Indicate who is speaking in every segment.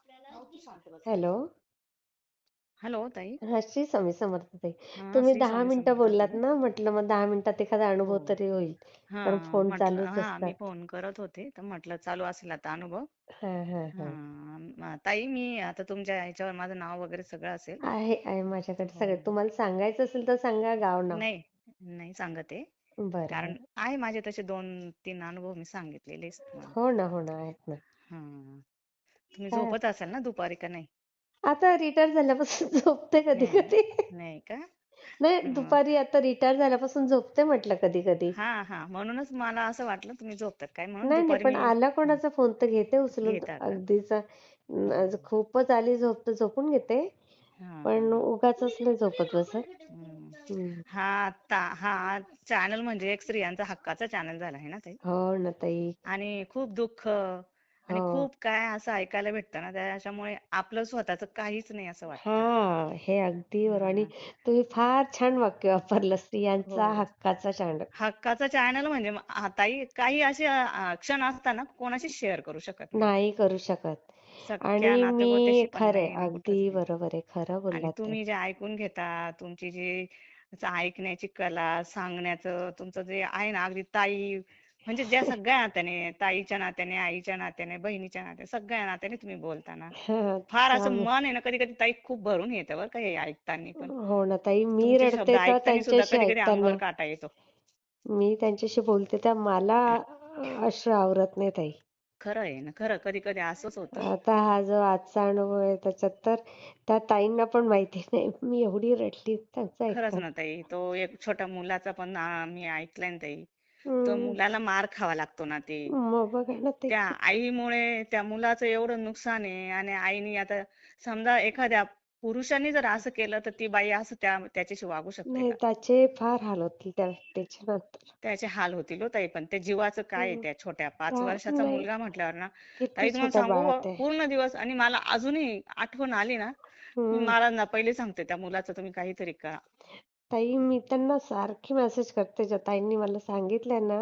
Speaker 1: Hello.
Speaker 2: Hello ताई.
Speaker 1: हा, श्री स्वामी समर्थ ताई.
Speaker 2: हा,
Speaker 1: तुम्ही
Speaker 2: श्री
Speaker 1: 10
Speaker 2: स्वामी
Speaker 1: मिनिटं
Speaker 2: समर्थ
Speaker 1: बोललात
Speaker 2: ताई.
Speaker 1: ना, म्हटलं मग 10 मिनिटात एखादा
Speaker 2: हो.
Speaker 1: अनुभव तरी होईल.
Speaker 2: हा,
Speaker 1: कारण फोन
Speaker 2: म्हटलं
Speaker 1: चालूच
Speaker 2: मी
Speaker 1: असतात.
Speaker 2: फोन करत होते तर म्हटलं चालू असेल आता अनुभव.
Speaker 1: हा हा
Speaker 2: हा,
Speaker 1: हा.
Speaker 2: ताई मी आता तुमच्या ह्याच्यावर माझं नाव वगैरे सगळं असेल.
Speaker 1: आहे माझ्याकडे
Speaker 2: हो.
Speaker 1: सगळे. तुम्हाला सांगायचं असेल तर सांगा गाव नाव.
Speaker 2: नाही नाही सांगत आहे.
Speaker 1: बरं
Speaker 2: कारण
Speaker 1: बरं.
Speaker 2: आहे माझे तसे 2-3 अनुभव मी सांगितलेलेच तुम्हाला.
Speaker 1: हो ना आहेत ना.
Speaker 2: हा, तुम्ही
Speaker 1: काय
Speaker 2: झोपत असाल ना दुपारी का नाही?
Speaker 1: आता रिटायर झाल्यापासून झोपते कधी
Speaker 2: नाही
Speaker 1: कधी.
Speaker 2: नाही का?
Speaker 1: नाही,
Speaker 2: हं.
Speaker 1: दुपारी आता रिटायर झाल्यापासून झोपते म्हटलं कधी कधी.
Speaker 2: हा हा, म्हणूनच मला असं वाटलं तुम्ही झोपतात काय, म्हणून
Speaker 1: नाही नाही,
Speaker 2: दुपारी
Speaker 1: पण
Speaker 2: मी
Speaker 1: आला कोणाचा फोन तर घेते उचलून
Speaker 2: घेता का?
Speaker 1: अगदीच.
Speaker 2: हो.
Speaker 1: आज खूपच आली झोप तर झोपून घेते.
Speaker 2: हा हा.
Speaker 1: पण उगाचच नाही झोपत बसत.
Speaker 2: हम्म.
Speaker 1: हम्म.
Speaker 2: हा चॅनल म्हणजे एक स्त्रियांचा हक्काचा चॅनल झाला आहे ना ताई.
Speaker 1: हो ना ताई.
Speaker 2: आणि खूप दुःख आणि
Speaker 1: हो.
Speaker 2: खूप काय असं ऐकायला भेटतं ना, त्याच्यामुळे आपलं स्वतःच काहीच नाही असं वाटतं.
Speaker 1: हे अगदी बरोबर. आणि
Speaker 2: हा.
Speaker 1: तुम्ही फार छान वाक्य वापरलं, स्त्रियांचा
Speaker 2: हो.
Speaker 1: हक्काचा चॅनल.
Speaker 2: हक्काचा चॅनल म्हणजे ताई काही असे क्षण असताना कोणाशी शेअर करू शकत नाही.
Speaker 1: नाही करू शकत.
Speaker 2: सख्ख्या
Speaker 1: आणि मी
Speaker 2: नातेगोत्याशी पण
Speaker 1: खरे
Speaker 2: नाही ना,
Speaker 1: अगदी
Speaker 2: कुठंच नाही.
Speaker 1: बरोबर आहे, खरं
Speaker 2: आणि
Speaker 1: बोललात ताई.
Speaker 2: तुम्ही जे ऐकून घेता, तुमची जी ऐकण्याची कला, सांगण्याचं तुमचं जे आहे ना, अगदी ताई म्हणजे ज्या सगळ्या नात्याने, ताईच्या नात्याने, आईच्या नात्याने, बहिणीच्या नात्याने, सगळ्या नात्याने तुम्ही बोलताना फार असं
Speaker 1: त्यामुळे
Speaker 2: मन आहे ना, कधी कधी ताई खूप भरून येतं बरं का हे ऐकताना पण.
Speaker 1: हो ना ताई, मी
Speaker 2: तुमचे शब्द
Speaker 1: रडते तर
Speaker 2: ऐकताना सुद्धा
Speaker 1: त्यांच्याशी
Speaker 2: कधी कधी अंगावर
Speaker 1: ऐकताना.
Speaker 2: काटा येतो.
Speaker 1: मी त्यांच्याशी बोलते तर मला अश्रू आवरत नाही ताई.
Speaker 2: खरं आहे ना, खरं कधी कधी असंच होतं.
Speaker 1: आता हा जो आजचा अनुभव आहे त्याच्यात तर त्या ताईंना पण माहिती नाही मी एवढी रडली त्यांचं
Speaker 2: खरंच
Speaker 1: ऐकताना.
Speaker 2: ना ताई, तो एक छोट्या मुलाचा पण मी ऐकलंय ना ताई. तो
Speaker 1: हम्म.
Speaker 2: मुलाला मार खावा लागतो ना ते.
Speaker 1: मग बघा ना ते
Speaker 2: त्या
Speaker 1: किती.
Speaker 2: आईमुळे त्या मुलाचं एवढं नुकसान आहे, आणि आईने आता समजा एखाद्या पुरुषाने जर असं केलं तर ती बाई असं त्याच्याशी वागू शकते
Speaker 1: नाही,
Speaker 2: का?
Speaker 1: त्याचे फार हाल होतील त्याच्या नंतर.
Speaker 2: त्याचे हाल होतील हो ताई. पण त्या जीवाचं काय आहे,
Speaker 1: हम्म.
Speaker 2: त्या छोट्या 5
Speaker 1: त्या
Speaker 2: वर्षाचा
Speaker 1: नाही,
Speaker 2: मुलगा म्हटल्यावर ना
Speaker 1: किती
Speaker 2: ताई, तुम्हाला
Speaker 1: छोट्या
Speaker 2: सांगू
Speaker 1: बाळात आहे.
Speaker 2: पूर्ण दिवस, आणि मला अजूनही आठवण आली ना,
Speaker 1: हम्म.
Speaker 2: मला ना पहिले सांगते त्या मुलाचं तुम्ही काहीतरी करा.
Speaker 1: ताई, मी त्यांना सारखी मेसेज करते, ज्या ताईंनी मला सांगितलंय ना,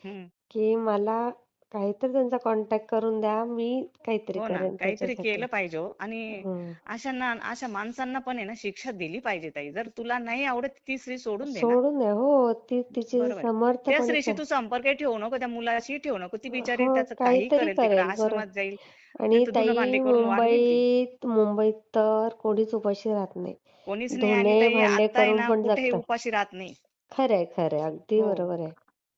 Speaker 2: हम्म.
Speaker 1: की मला काहीतरी त्यांचा कॉन्टॅक्ट करून द्या, मी काहीतरी
Speaker 2: हो ना,
Speaker 1: करेन
Speaker 2: काहीतरी
Speaker 1: त्याच्यासाठी.
Speaker 2: केलं पाहिजे हो. आणि
Speaker 1: हम्म.
Speaker 2: अशा माणसांना पण आहे ना शिक्षा दिली पाहिजे ताई. जर तुला नाही आवडत ती स्त्री सोडून दे ना.
Speaker 1: सोडून द्या. हो, ती तिची
Speaker 2: बरोबर आहे. त्या
Speaker 1: समर्थपणे
Speaker 2: स्त्रीशी तू संपर्क ठेवू नको, त्या मुलाशी ठेवू नको. ती बिचारी
Speaker 1: हो,
Speaker 2: त्याचं काही
Speaker 1: काहीतरी
Speaker 2: करेल, तिकडे
Speaker 1: करेल. बरोबर.
Speaker 2: आश्रमात जाईल,
Speaker 1: आणि
Speaker 2: नाहीतर धुणं
Speaker 1: ताई,
Speaker 2: भांडी करून वाढवेल ती.
Speaker 1: मुंबईत तर कोणीच उपाशी राहत नाही.
Speaker 2: कोणीच नाही. आणि
Speaker 1: धुणे
Speaker 2: ताई
Speaker 1: भांडे
Speaker 2: आता आहे
Speaker 1: करून
Speaker 2: ना
Speaker 1: पण
Speaker 2: कुठेही
Speaker 1: जगतात.
Speaker 2: उपाशी राहत नाही.
Speaker 1: खरंय खरंय, अगदी
Speaker 2: हो.
Speaker 1: बरोबर आहे.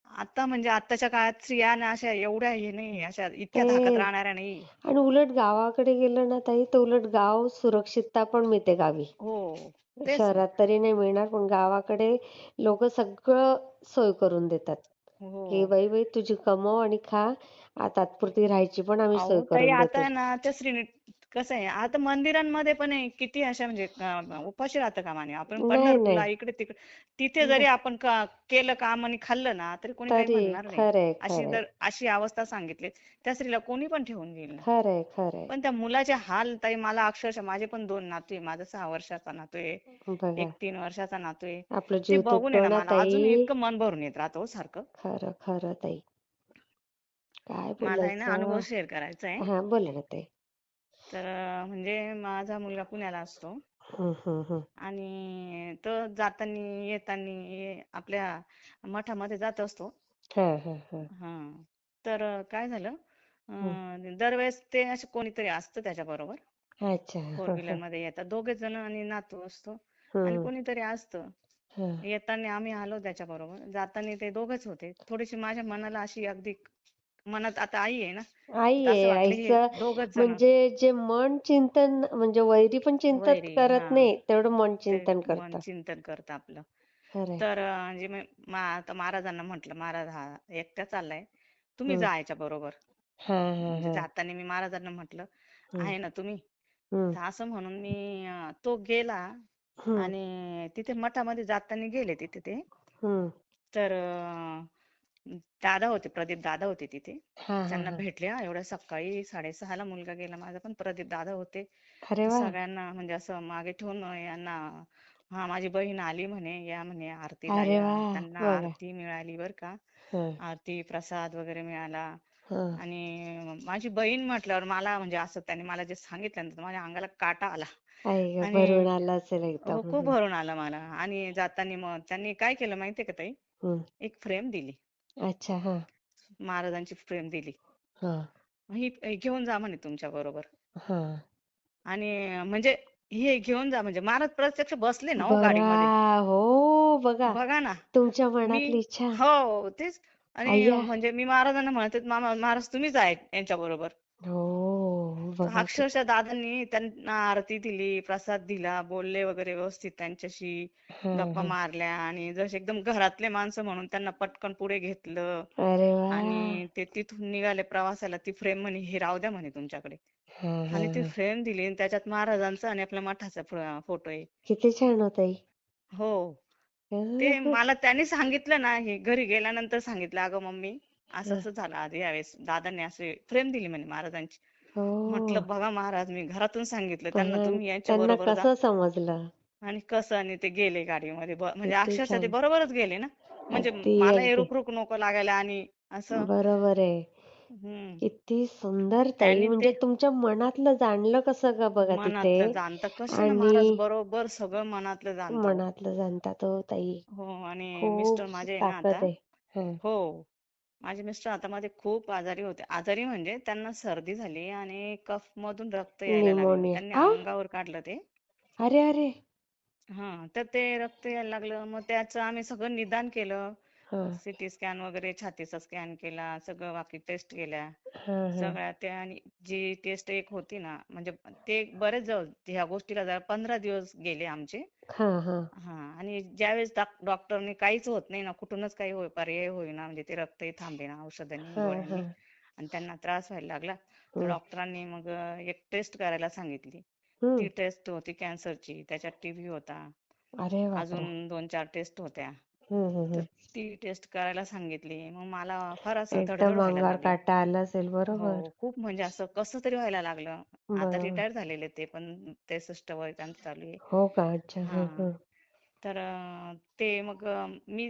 Speaker 2: आता म्हणजे आत्ताच्या काळात स्त्रिया ना अशा एवढ्या हे नाही, अशा इतक्या धाकत
Speaker 1: ते
Speaker 2: राहणाऱ्या नाही.
Speaker 1: आणि उलट गावाकडे गेलं ना ताई, तर उलट गाव सुरक्षितता पण मिळते गावी.
Speaker 2: हो. तेच ना.
Speaker 1: शहरात तरी नाही मिळणार, पण गावाकडे लोक सगळं सोय करून देतात.
Speaker 2: हो.
Speaker 1: की बाई बाई तुझी कमव आणि खा, तात्पुरती राहायची पण आम्ही सोय
Speaker 2: अहो ताई,
Speaker 1: करून
Speaker 2: आता
Speaker 1: देतो.
Speaker 2: आहे ना त्या कसं आहे, आता मंदिरांमध्ये पण आहे, किती अशा म्हणजे उपाशी राहतं कामा नये. आपण
Speaker 1: नाही
Speaker 2: पंढरपूरला
Speaker 1: नाही.
Speaker 2: इकडे तिकडे तिथे जरी आपण केलं काम आणि खाल्लं ना, तरी कोणी काही
Speaker 1: तरी
Speaker 2: म्हणणार नाही.
Speaker 1: खरंय खरंय
Speaker 2: अशी अवस्था सांगितली, त्या स्त्रीला कोणी पण ठेवून घेईल ना.
Speaker 1: खरंय खरंय.
Speaker 2: पण त्या मुलाचे हाल ताई, मला अक्षरशः, माझे पण 2 नातू आहे. माझा 6 वर्षाचा नातू आहे,
Speaker 1: बघा,
Speaker 2: एक 3 वर्षाचा नातू आहे.
Speaker 1: आपला
Speaker 2: ते
Speaker 1: जीव
Speaker 2: बघून आहे
Speaker 1: तुटतो
Speaker 2: ना
Speaker 1: ना
Speaker 2: मला अजून
Speaker 1: ताई.
Speaker 2: इतकं मन भरून येत राहतं हो सारखं.
Speaker 1: खरं खरं ताई, काय
Speaker 2: मला आहे ना अनुभव
Speaker 1: बोलायचं.
Speaker 2: शेअर करायचा आहे.
Speaker 1: हा, बोला ना ताई.
Speaker 2: तर म्हणजे माझा मुलगा पुण्याला असतो,
Speaker 1: हम्म.
Speaker 2: आणि तो जाताना येताना आपल्या मठामध्ये जात असतो.
Speaker 1: हा.
Speaker 2: हा. तर काय झालं,
Speaker 1: हम्म.
Speaker 2: दरवेळेस ते असे कोणीतरी असतं त्याच्या बरोबर.
Speaker 1: अच्छा.
Speaker 2: 4 व्हीलर मध्ये येतात दोघेच जण, आणि नातू असतो, आणि
Speaker 1: हम्म.
Speaker 2: कोणीतरी असतं.
Speaker 1: हा.
Speaker 2: येताना आम्ही आलो त्याच्या बरोबर, जाताना ते दोघच होते. थोडीशी माझ्या मनाला अशी अगदी, मनात आता आई आहे ना,
Speaker 1: आई
Speaker 2: तर असं
Speaker 1: आहे,
Speaker 2: वाटलं हे
Speaker 1: आईचं
Speaker 2: दोघच जण
Speaker 1: म्हणजे जे मन चिंतन, म्हणजे वैरी पण चिंतन
Speaker 2: वैरी, हा,
Speaker 1: करत नाही तेवढं मन
Speaker 2: ते
Speaker 1: चिंतन
Speaker 2: मन
Speaker 1: करतं.
Speaker 2: चिंतन करतं आपलं.
Speaker 1: खरंय.
Speaker 2: तर म्हणजे आता महाराजांना म्हटलं, महाराज हा एकटा चाललाय, तुम्ही
Speaker 1: हम्म.
Speaker 2: जा याच्या बरोबर. म्हणजे
Speaker 1: हा.
Speaker 2: जाताना मी महाराजांना म्हटलं,
Speaker 1: हम्म.
Speaker 2: आहे ना तुम्ही.
Speaker 1: हम्म.
Speaker 2: तर असं म्हणून मी तो गेला,
Speaker 1: हम्म.
Speaker 2: आणि तिथे मठामध्ये जाताना गेले तिथे ते.
Speaker 1: हम्म.
Speaker 2: तर दादा होते, प्रदीप दादा होते तिथे. त्यांना
Speaker 1: हा.
Speaker 2: भेटले, एवढ्या सकाळी 6:30 ला मुलगा गेला माझा, पण प्रदीप दादा होते.
Speaker 1: अरे
Speaker 2: तर
Speaker 1: वा.
Speaker 2: सगळ्यांना म्हणजे असं मागे ठेवून यांना, हा माझी बहीण आली म्हणे, या म्हणे आरतीला
Speaker 1: अरे
Speaker 2: या.
Speaker 1: वा.
Speaker 2: त्यांना
Speaker 1: बघा.
Speaker 2: आरती मिळाली बरं का.
Speaker 1: हं.
Speaker 2: आरती प्रसाद वगैरे मिळाला.
Speaker 1: हा.
Speaker 2: आणि माझी बहीण म्हटल्यावर मला म्हणजे असं त्याने मला जे सांगितलं ना तर माझ्या अंगाला काटा आला.
Speaker 1: आई ग, भरून
Speaker 2: आणि
Speaker 1: आला असेल
Speaker 2: हो,
Speaker 1: एकदम.
Speaker 2: खूप भरून आलं मला. आणि जाताना मग त्यांनी काय केलं माहितीये का ताई?
Speaker 1: हम्म.
Speaker 2: एक फ्रेम दिली.
Speaker 1: अच्छा. हा.
Speaker 2: महाराजांची फ्रेम दिली.
Speaker 1: हा.
Speaker 2: ही घेऊन जा म्हणे तुमच्या बरोबर.
Speaker 1: हा.
Speaker 2: आणि म्हणजे हे घेऊन जा म्हणजे महाराज प्रत्यक्ष बसले ना हो
Speaker 1: बरा.
Speaker 2: गाडीमध्ये.
Speaker 1: हो. बघा,
Speaker 2: बघा ना.
Speaker 1: तुमच्या
Speaker 2: मी
Speaker 1: मनातली इच्छा.
Speaker 2: हो, तेच. आणि
Speaker 1: अय्या.
Speaker 2: म्हणजे मी महाराजांना म्हणते, महाराज तुम्हीच आहेत यांच्याबरोबर."
Speaker 1: हो. बघा किती.
Speaker 2: अक्षरशः दादांनी त्यांना आरती दिली, प्रसाद दिला, बोलले वगैरे व्यवस्थित त्यांच्याशी,
Speaker 1: हा.
Speaker 2: गप्पा
Speaker 1: हा.
Speaker 2: मारल्या आणि जसे एकदम घरातले माणसं म्हणून त्यांना पटकन पुढे घेतलं.
Speaker 1: अरे वा.
Speaker 2: आणि ते तिथून निघाले प्रवासाला. ती फ्रेम म्हणे, "ही राहू द्या" म्हणे तुमच्याकडे.
Speaker 1: हा. हा.
Speaker 2: आणि ती
Speaker 1: हा.
Speaker 2: फ्रेम दिली आणि त्याच्यात महाराजांचा आणि आपल्या मठाचा फोटो आहे.
Speaker 1: किती छान होत आई.
Speaker 2: हो. ते मला त्यांनी सांगितलं ना, हे घरी गेल्यानंतर सांगितलं, "अगं मम्मी, असं-असं झालं आज यावेळेस दादांनी अशी फ्रेम दिली म्हणे महाराजांची."
Speaker 1: हो.
Speaker 2: म्हटलं, "बघा महाराज, मी घरातून सांगितलं त्यांना
Speaker 1: पण
Speaker 2: तुम्ही यांच्या
Speaker 1: त्यांना
Speaker 2: बरोबर जा."
Speaker 1: कसं समजलं?
Speaker 2: आणि कसं आणि ते गेले गाडीमध्ये. म्हणजे
Speaker 1: किती
Speaker 2: अक्षरशः ते
Speaker 1: छान.
Speaker 2: बरोबरच गेले ना. म्हणजे
Speaker 1: अगदी
Speaker 2: मला हे
Speaker 1: अगदी
Speaker 2: रुक नको लागायला आणि असं.
Speaker 1: बरोबर आहे.
Speaker 2: हं.
Speaker 1: किती सुंदर ताई,
Speaker 2: त्यांनी
Speaker 1: म्हणजे
Speaker 2: ते
Speaker 1: तुमच्या मनातलं जाणलं कसं ग बघा तिथे.
Speaker 2: मनातलं जाणतं. कसे ना
Speaker 1: आणि
Speaker 2: महाराज बरोबर सगळं मनातलं जाणता हो.
Speaker 1: मनातलं जाणतात हो ताई.
Speaker 2: हो. आणि मिस्टर
Speaker 1: खूप
Speaker 2: माझे आहे ना आता.
Speaker 1: ताकद आहे. हा.
Speaker 2: हो. माझे मिस्टर आता मध्ये खूप आजारी होते. आजारी म्हणजे त्यांना सर्दी झाली आणि कफ मधून रक्त यायला लागलं.
Speaker 1: निमोनिया.
Speaker 2: त्यांनी
Speaker 1: हा.
Speaker 2: अंगावर काढलं ते.
Speaker 1: अरे अरे.
Speaker 2: हां, तर ते रक्त यायला लागलं. मग त्याचं आम्ही सगळं निदान केलं.
Speaker 1: हा.
Speaker 2: सिटी स्कॅन वगैरे छातीचा स्कॅन केला. सगळं बाकी टेस्ट केल्या.
Speaker 1: हा. हा.
Speaker 2: सगळ्या त्या. आणि जी टेस्ट एक होती ना, म्हणजे ते बरेच जवळ ह्या गोष्टीला जरा 15 दिवस गेले आमचे.
Speaker 1: हा. हा.
Speaker 2: हां. आणि ज्यावेळेस डॉक्टरने काहीच होत नाही ना, कुठूनच काही पर्याय होईना, म्हणजे ते रक्तही थांबेना औषधांनी,
Speaker 1: हा. हा.
Speaker 2: गोळ्यांनी, आणि त्यांना त्रास व्हायला लागला. तर
Speaker 1: हम्म.
Speaker 2: डॉक्टरांनी मग एक टेस्ट करायला सांगितली. ती
Speaker 1: हम्म.
Speaker 2: टेस्ट होती कॅन्सरची. त्याच्यात टीबी होता.
Speaker 1: अरे बापरे.
Speaker 2: अजून 2-4 टेस्ट होत्या. तर
Speaker 1: हम्म.
Speaker 2: ती टेस्ट करायला सांगितली. मग मला फार असं धड-धड
Speaker 1: एकदम
Speaker 2: व्हायला
Speaker 1: अंगावर
Speaker 2: लागली.
Speaker 1: काटा आला असेल. बरोबर.
Speaker 2: हो, खूप म्हणजे असं कसं तरी व्हायला लागलं. आता
Speaker 1: बरोबर.
Speaker 2: रिटायर झालेले ते पण, 63 वय त्यांचं चालू आहे.
Speaker 1: हो का. अच्छा. हा.
Speaker 2: हां.
Speaker 1: हा.
Speaker 2: तर ते मग मी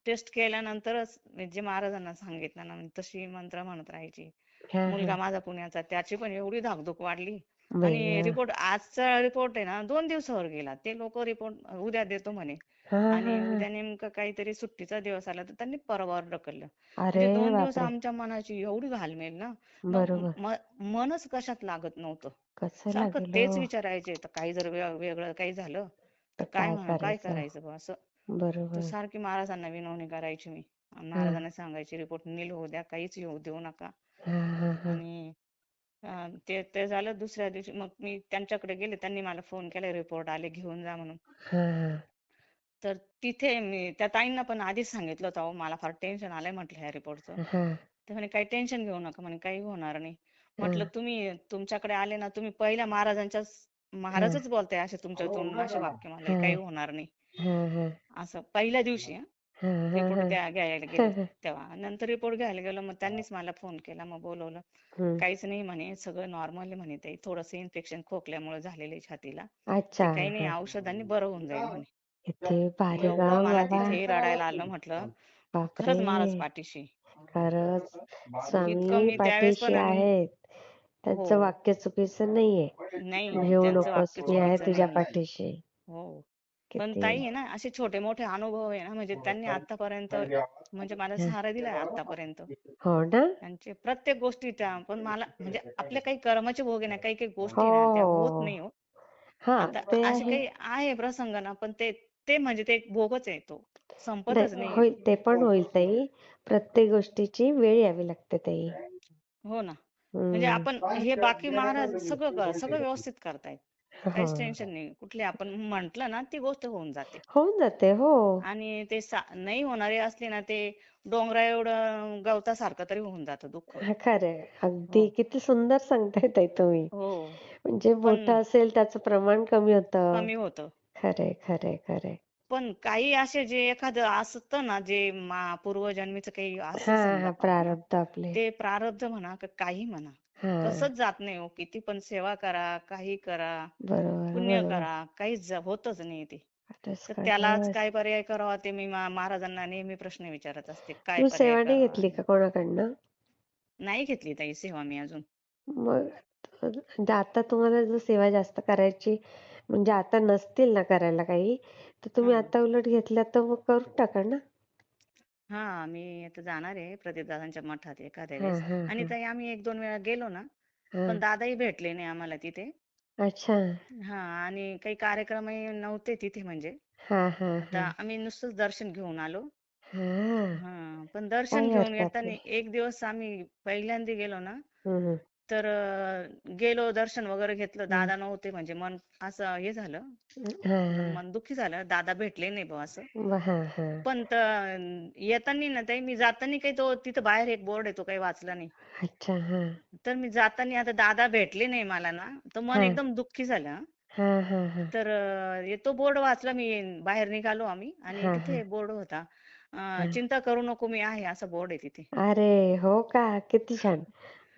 Speaker 2: टेस्ट केल्यानंतरच जे महाराजांना सांगितलं ना, मी तशी मंत्र म्हणत राहायची.
Speaker 1: हा. हा.
Speaker 2: मुलगा माझा पुण्याचा, त्याची पण एवढी धाकधूक वाढली. आणि
Speaker 1: भैया.
Speaker 2: रिपोर्ट, आजचा रिपोर्ट आहे ना 2 दिवसावर गेला. ते लोक रिपोर्ट उद्या देतो म्हणे.
Speaker 1: हा. हा.
Speaker 2: आणि
Speaker 1: हा.
Speaker 2: उद्या नेमकं काहीतरी सुट्टीचा दिवस आला तर त्यांनी परवावर ढकललं.
Speaker 1: अरे
Speaker 2: म्हणजे 2 दिवस
Speaker 1: बापरे.
Speaker 2: आमच्या मनाची एवढी घालमेल ना,
Speaker 1: बरोबर.
Speaker 2: मनच कशात लागत नव्हतं.
Speaker 1: कसं
Speaker 2: सारखं
Speaker 1: लागेल
Speaker 2: तेच
Speaker 1: हो.
Speaker 2: विचारायचे, तर काही जर वेगळं काही झालं
Speaker 1: तर
Speaker 2: तर काय काय
Speaker 1: करायचं.
Speaker 2: करायचं बुवा असं. तर
Speaker 1: बरोबर.
Speaker 2: सारखी महाराजांना विनवणी करायची मी. आणि
Speaker 1: हा.
Speaker 2: महाराजांना सांगायची, रिपोर्ट नील होऊ द्या, काहीच येऊ देऊ नका.
Speaker 1: हा. हा. हा.
Speaker 2: आणि ते ते झालं. दुसऱ्या दिवशी मग मी त्यांच्याकडे गेले. त्यांनी मला फोन केला, रिपोर्ट आले, घेऊन जा म्हणून.
Speaker 1: हा. हा.
Speaker 2: तर तिथे मी त्या ताईंना पण आधीच सांगितलं होतं, अहो मला फार टेन्शन आलंय म्हटलं ह्या रिपोर्टचं.
Speaker 1: हा.
Speaker 2: ते म्हणे काही टेन्शन घेऊ नका म्हणे, काही होणार नाही.
Speaker 1: हा.
Speaker 2: म्हटलं तुम्ही तुमच्याकडे आले ना, तुम्ही पहिल्या
Speaker 1: हा.
Speaker 2: महाराजच बोलताय असे तुमच्या तोंडून असे वाक्य मला,
Speaker 1: हा.
Speaker 2: काही होणार नाही.
Speaker 1: हा. हा.
Speaker 2: असं पहिल्या दिवशी
Speaker 1: हा. हा.
Speaker 2: रिपोर्ट
Speaker 1: हा.
Speaker 2: घ्यायला गेले
Speaker 1: हा.
Speaker 2: तेव्हा. नंतर रिपोर्ट घ्यायला गेलो, मग त्यांनीच मला फोन केला, मग बोलवलं.
Speaker 1: हम्म.
Speaker 2: काहीच नाही म्हणे, सगळं नॉर्मल आहे म्हणे, ते थोडंसं इन्फेक्शन खोकल्यामुळे झालेलं छातीला. ते
Speaker 1: अच्छा.
Speaker 2: काही नाही,
Speaker 1: हा.
Speaker 2: औषधांनी बरं होऊन जाईल म्हणे.
Speaker 1: किती भारी
Speaker 2: एवढं
Speaker 1: काम
Speaker 2: मला
Speaker 1: बाबा.
Speaker 2: तिथेही रडायला आलं. म्हटलं
Speaker 1: बापरे.
Speaker 2: खरंच महाराज पाठीशी.
Speaker 1: खरंच
Speaker 2: इतकं
Speaker 1: स्वामी
Speaker 2: मी त्यावेळेस
Speaker 1: पाठीशी
Speaker 2: पण. आणि
Speaker 1: आहेत.
Speaker 2: हो,
Speaker 1: त्यांचं वाक्य चुकीचं नाहीये.
Speaker 2: नाही
Speaker 1: भिवू
Speaker 2: त्यांचं
Speaker 1: नकोस,
Speaker 2: वाक्य
Speaker 1: मी आहे
Speaker 2: चुकीचं
Speaker 1: तुझ्या
Speaker 2: नाहीये.
Speaker 1: पाठीशी.
Speaker 2: हो. पण
Speaker 1: किती.
Speaker 2: ताई आहे ना, असे छोटे मोठे अनुभव आहे ना, म्हणजे त्यांनी आतापर्यंत म्हणजे मला
Speaker 1: हा.
Speaker 2: सहारा दिलाय आतापर्यंत.
Speaker 1: हो ना.
Speaker 2: त्यांचे प्रत्येक गोष्टीच्या पण मला म्हणजे आपले काही कर्माचे भोग आहे ना, काही काही
Speaker 1: हो.
Speaker 2: गोष्टी ना त्या होत
Speaker 1: हो.
Speaker 2: नाही हो.
Speaker 1: हा.
Speaker 2: आता
Speaker 1: ते
Speaker 2: असे
Speaker 1: आहे.
Speaker 2: काही आहे प्रसंग ना, पण ते ते म्हणजे ते एक भोगच आहे तो. संपतच
Speaker 1: नाही,
Speaker 2: नाहीये.
Speaker 1: होईल ते पण होईल ताई. प्रत्येक गोष्टीची वेळ यावी लागते ताई.
Speaker 2: हो ना. म्हणजे
Speaker 1: हम्म.
Speaker 2: आपण हे बाकी महाराज सगळं व्यवस्थित करतायत.
Speaker 1: हो.
Speaker 2: काहीच टेन्शन नाही. कुठली आपण म्हंटल ना ती गोष्ट होऊन जाते.
Speaker 1: होऊन जाते. हो.
Speaker 2: आणि ते नाही होणारे असले ना, ते डोंगरा एवढं गवतासारखं तरी होऊन जातं दुःख.
Speaker 1: हा, खरंय. अगदी
Speaker 2: हो.
Speaker 1: किती सुंदर सांगताय ताई तुम्ही.
Speaker 2: हो.
Speaker 1: म्हणजे
Speaker 2: पण
Speaker 1: मोठं असेल त्याचं प्रमाण कमी होतं.
Speaker 2: कमी होतं.
Speaker 1: खरंय, खरंय, खरंय.
Speaker 2: पण काही असे जे एखादं असतं ना, जे पूर्वजन्मीचं काही असं
Speaker 1: हा.
Speaker 2: समजा
Speaker 1: हा. प्रारब्ध आपले.
Speaker 2: ते प्रारब्ध म्हणा का काही म्हणा,
Speaker 1: हा.
Speaker 2: कसंच जात नाही हो. किती पण सेवा करा, काही करा,
Speaker 1: बरोबर,
Speaker 2: पुण्य
Speaker 1: बरोबर.
Speaker 2: करा, काहीच होतच नाही ते.
Speaker 1: खरंच,
Speaker 2: तर त्यालाच
Speaker 1: खरंच.
Speaker 2: काय पर्याय करावा ते मी महाराजांना नेहमी प्रश्न विचारत असते. काय
Speaker 1: तुम्ही
Speaker 2: पर्याय
Speaker 1: सेवा नाही
Speaker 2: करावा?
Speaker 1: घेतली का कोणाकडनं?
Speaker 2: नाही घेतली ताई सेवा मी अजून.
Speaker 1: मग म्हणजे आता तुम्हाला जर सेवा जास्त करायची म्हणजे आता नसतील ना करायला काही, तर तुम्ही
Speaker 2: हां.
Speaker 1: आता उलट घेतल्या तर मग करून टाका ना.
Speaker 2: हां, मी आता जाणार आहे प्रदीपदादांच्या मठात एखाद्या
Speaker 1: हां,
Speaker 2: वेळेस.
Speaker 1: हां,
Speaker 2: आणि
Speaker 1: हां.
Speaker 2: ताई आम्ही 1-2 वेळा गेलो ना, पण
Speaker 1: हां.
Speaker 2: दादाही भेटले नाही आम्हाला तिथे.
Speaker 1: अच्छा.
Speaker 2: हां, आणि काही कार्यक्रमही नव्हते तिथे म्हणजे.
Speaker 1: हां, हां,
Speaker 2: आता
Speaker 1: हां.
Speaker 2: आम्ही नुसतंच दर्शन घेऊन आलो.
Speaker 1: हां.
Speaker 2: हां, पण दर्शन
Speaker 1: काही
Speaker 2: घेऊन
Speaker 1: हरकत
Speaker 2: येताना
Speaker 1: नाही.
Speaker 2: एक दिवस आम्ही पहिल्यांदा गेलो ना,
Speaker 1: हं, हं.
Speaker 2: तर गेलो दर्शन वगैरे घेतलं.
Speaker 1: हं.
Speaker 2: दादा नव्हते म्हणजे मन असं हे झालं,
Speaker 1: हां, हां.
Speaker 2: मन दुःखी झालं. दादा भेटले नाही बुवा असं.
Speaker 1: हां, हां.
Speaker 2: पण येताना ना ताई मी जाताना काही तो तिथं बाहेर एक बोर्ड आहे तो काही वाचला नाही.
Speaker 1: अच्छा. हां.
Speaker 2: तर मी जाताना आता दादा भेटले नाही मला ना, तर मन
Speaker 1: हां.
Speaker 2: एकदम दुःखी झालं हां.
Speaker 1: हां, हां, हां.
Speaker 2: तर तो बोर्ड वाचला मी. बाहेर निघालो आम्ही आणि
Speaker 1: हां, हां.
Speaker 2: तिथे बोर्ड होता.
Speaker 1: हां.
Speaker 2: चिंता करू नको मी आहे असा बोर्ड आहे तिथे.
Speaker 1: अरे हो का? किती छान.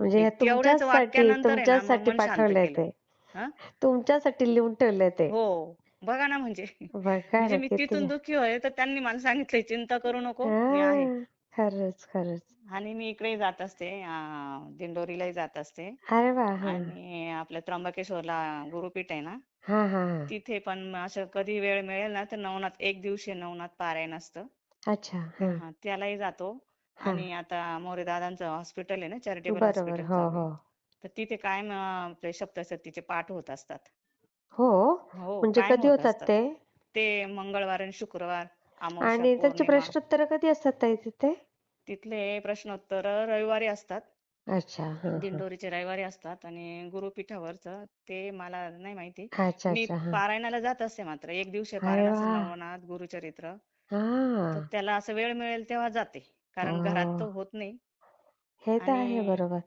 Speaker 1: म्हणजे हे
Speaker 2: तेवढ्याच
Speaker 1: तुमच्याचसाठी
Speaker 2: वाक्यानंतर आहे ना मग
Speaker 1: तुमच्याचसाठी
Speaker 2: मन शांत
Speaker 1: पाठवलंय
Speaker 2: केलं.
Speaker 1: ते.
Speaker 2: हां.
Speaker 1: तुमच्यासाठी लिहून ठेवलंय ते.
Speaker 2: हो. बघा ना म्हणजे.
Speaker 1: बघा
Speaker 2: म्हणजे
Speaker 1: ना
Speaker 2: मी
Speaker 1: किती
Speaker 2: तिथून
Speaker 1: छान.
Speaker 2: दुःखी होते तर त्यांनी मला सांगितलंय चिंता करू नको मी आहे.
Speaker 1: हां. खरंच, खरंच.
Speaker 2: आणि मी इकडेही जात असते दिंडोरीलाही जात असते.
Speaker 1: अरे वाह! हां.
Speaker 2: आणि आपल्या त्र्यंबकेश्वरला गुरुपीठ आहे ना,
Speaker 1: हां, हां, हां.
Speaker 2: तिथे पण असं कधी वेळ मिळेल ना तर नवनाथ एक दिवशी नवनाथ पारायण असतं.
Speaker 1: अच्छा. हां.
Speaker 2: हां, त्यालाही जातो.
Speaker 1: हां.
Speaker 2: आणि आता मोरे दादांचं हॉस्पिटल आहे ना, चॅरिटेबल
Speaker 1: बरोबर.
Speaker 2: हॉस्पिटल
Speaker 1: हो,
Speaker 2: चालू आहे.
Speaker 1: हो.
Speaker 2: तर तिथे कायम आपले सप्तशतीचे पाठ होत असतात.
Speaker 1: हो?
Speaker 2: हो,
Speaker 1: म्हणजे
Speaker 2: कायम
Speaker 1: कधी
Speaker 2: होत
Speaker 1: होतात
Speaker 2: असतात.
Speaker 1: ते?
Speaker 2: ते मंगळवार आणि शुक्रवार, अमावस्या,
Speaker 1: आणि त्याचे
Speaker 2: पौर्णिमा.
Speaker 1: प्रश्नोत्तरं कधी असतात ताई तिथे?
Speaker 2: तिथले प्रश्नोत्तर रविवारी असतात.
Speaker 1: अच्छा. हां, हां.
Speaker 2: दिंडोरीचे रविवारी असतात आणि गुरुपीठावरचं ते मला नाही माहिती.
Speaker 1: अच्छा,
Speaker 2: मी
Speaker 1: अच्छा. हां.
Speaker 2: पारायणाला जात असते मात्र. एक दिवशीय
Speaker 1: अरे
Speaker 2: पारायण असतं
Speaker 1: वाह!
Speaker 2: नवनाथ, गुरुचरित्र. तर
Speaker 1: हां.
Speaker 2: त्याला असं वेळ मिळेल तेव्हा जाते. कारण घरात तर
Speaker 1: हो.
Speaker 2: होत नाही.
Speaker 1: हे तर
Speaker 2: आणि
Speaker 1: आहे बरोबर.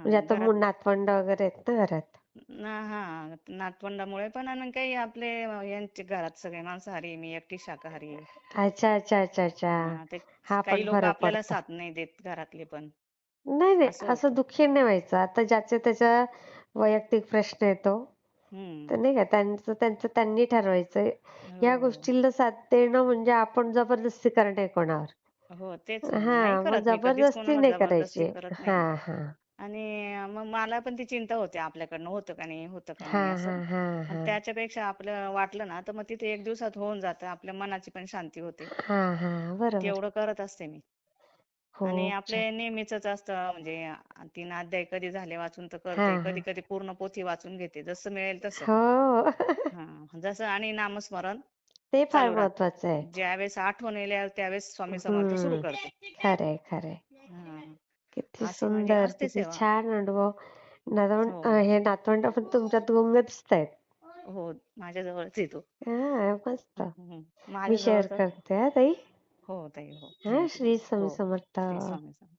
Speaker 1: म्हणजे
Speaker 2: हां,
Speaker 1: आता
Speaker 2: घरात
Speaker 1: नातवंड वगैरे आहेत ना घरात.
Speaker 2: हां, नातवंडामुळे पण आणि काही आपले यांचे घरात सगळे मांसाहारी, मी एकटी शाकाहारी आहे.
Speaker 1: अच्छा, अच्छा, अच्छा, अच्छा.
Speaker 2: ते
Speaker 1: हा
Speaker 2: काही
Speaker 1: पण
Speaker 2: लोक
Speaker 1: फरक
Speaker 2: आपल्याला
Speaker 1: पडतो.
Speaker 2: साथ नाही देत घरातले पण.
Speaker 1: नाही, नाही.
Speaker 2: असं
Speaker 1: असं
Speaker 2: होतं.
Speaker 1: दुःखी नाही व्हायचं. आता ज्याच्या त्याच्या वैयक्तिक प्रश्न आहे तो.
Speaker 2: हं.
Speaker 1: तर नाही का त्यांचं त्यांचं त्यांनी ठरवायचं. ह्या
Speaker 2: हो.
Speaker 1: गोष्टीला साथ देणं म्हणजे आपण जबरदस्ती करणे कोणावर.
Speaker 2: हो, तेच ना. मग नाही
Speaker 1: हां, मग
Speaker 2: करत मी कधीच
Speaker 1: जबरदस्ती
Speaker 2: कोणावर
Speaker 1: नाही
Speaker 2: जबरदस्ती
Speaker 1: करायची.
Speaker 2: करत नाही.
Speaker 1: हां, हां.
Speaker 2: आणि मग मला पण ती चिंता होते आपल्याकडनं होतं का नाही, होतं का नाही
Speaker 1: हां,
Speaker 2: असं.
Speaker 1: हां, हां,
Speaker 2: आणि
Speaker 1: हां.
Speaker 2: त्याच्यापेक्षा आपलं वाटलं ना, तर मग तिथे एक दिवसात होऊन जातं. आपल्या मनाची पण शांती होते.
Speaker 1: हां, हां. बरोबर.
Speaker 2: तेवढं करत असते मी. आणि
Speaker 1: खूप छान.
Speaker 2: आपले नेहमीचंच असतं म्हणजे 3 अध्याय कधी झाले वाचून तर करते.
Speaker 1: हां, हां.
Speaker 2: कधी-कधी पूर्ण पोथी वाचून घेते. जसं मिळेल तसं.
Speaker 1: हो.
Speaker 2: हां, जसं आणि नामस्मरण
Speaker 1: ते फार
Speaker 2: चालू राहतं.
Speaker 1: महत्वाचं आहे.
Speaker 2: ज्यावेळेस आठवण येईल त्यावेळेस स्वामी समर्थ सुरू
Speaker 1: हं.
Speaker 2: करते.
Speaker 1: खरंय, खरंय.
Speaker 2: हां,
Speaker 1: किती
Speaker 2: अशी म्हणजे
Speaker 1: सुंदर,
Speaker 2: असते
Speaker 1: किती
Speaker 2: सेवा.
Speaker 1: छान अनुभव.
Speaker 2: हो,
Speaker 1: हे नातवंड पण तुमच्यात गुंग दिसतायत.
Speaker 2: हो. माझ्या जवळच आहे तो.
Speaker 1: हां, मस्त.
Speaker 2: हं,
Speaker 1: मी
Speaker 2: माझ्या
Speaker 1: शेअर
Speaker 2: जवळचाच आहे.
Speaker 1: करते हां ताई.
Speaker 2: हो ताई, हो.
Speaker 1: हां,
Speaker 2: थँक यू.
Speaker 1: श्री स्वामी
Speaker 2: हो,
Speaker 1: समर्थ.
Speaker 2: श्री स्वामी समर्थ.